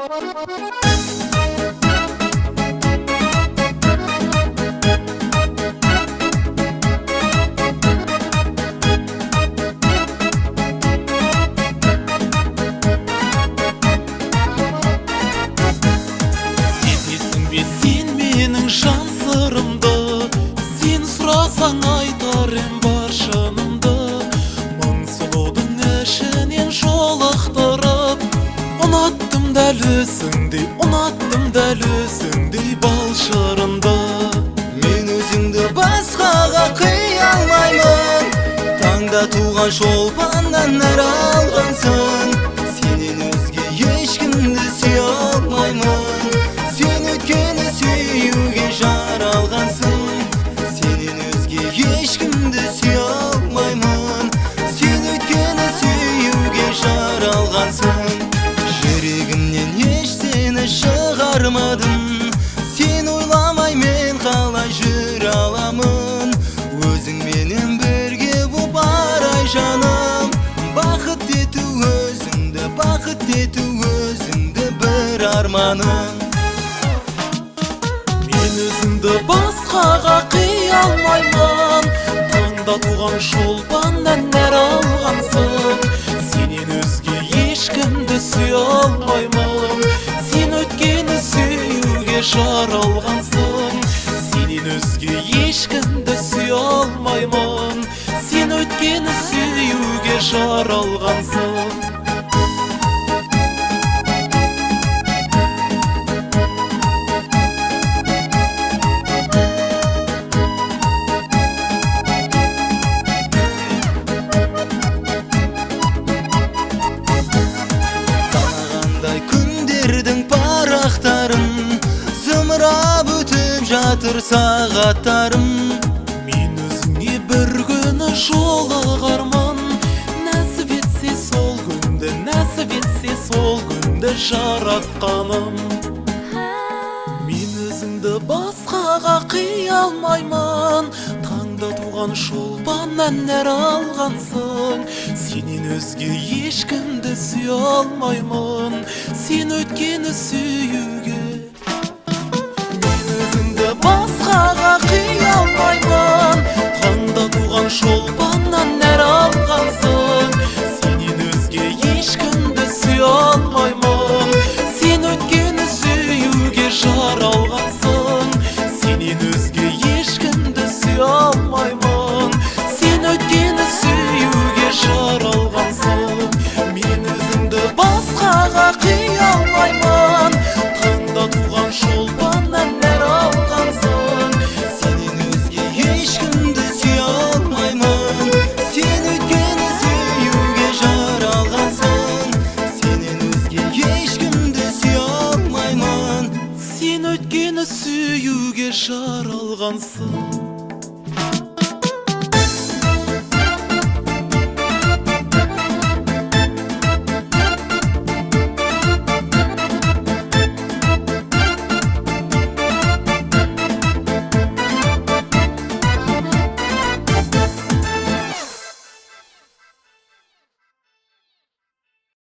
Sen mening жан сырымды, сен сұрасаң айтарым бар шынымды. Мың сұлудың ішінен жолықтырып, ұнаттым дәл өзіңдей бал шырынды. Мен өзіңді басқаға қия алмаймын, таңда туған шолпаннан нәр алғансың. Сенен өзге ешкімді сүйе алмаймын, сен өткені сүюге жаралғансың. Сенен өзге ешкімді сүйе алмаймын, сен өткені сүюге жаралғансың. Жүрегімнен еш сені шығармадым, сен ойламай мен қалай жүре аламын. Өзіңменен бірге боп арай жаным, бақыт ету өзіңді бір арманым. Мен өзіңді басқаға қия алмаймын, таңда туған шолпаннан нәр алғансың. Сенен өзге ешкімді сүйе алмаймын, сен өткені сүюге жаралғансың. Сенен өзге ешкімді сүйе алмаймын, сен өткені сүюге жаралғансың. Күндердің парақтарын зымырап өтіп жатыр сағаттарым. Мен өзіңе бір күні жолығармын, нәсіп етсе сол күнді жаратқаным. Мен өзіңді басқаға қия алмаймын, таңда туған шолпаннан нәр алғансың. Сенен өзге ешкімді сүйе алмаймын, сен өткені сүюге. Мен өзіңді басқаға қия алмаймын, таңда туған шолпаннан нәр алғансың. Сенен өзге ешкімді сүйе алмаймын, сен өткені сүюге жаралғансың. Сенен өзге ешкімді сүйе алмаймын, сен өткені сүюге жаралғансың. Мен өзіңді басқаға қия алмаймын, таңда туған шолпаннан нәр алғансың. Сенен өзге ешкімді сүйе алмаймын, сен өткені сүюге жаралғансың. Сенен өзге ешкімді сүйе алмаймын, сен өткені сүюге жаралғансың.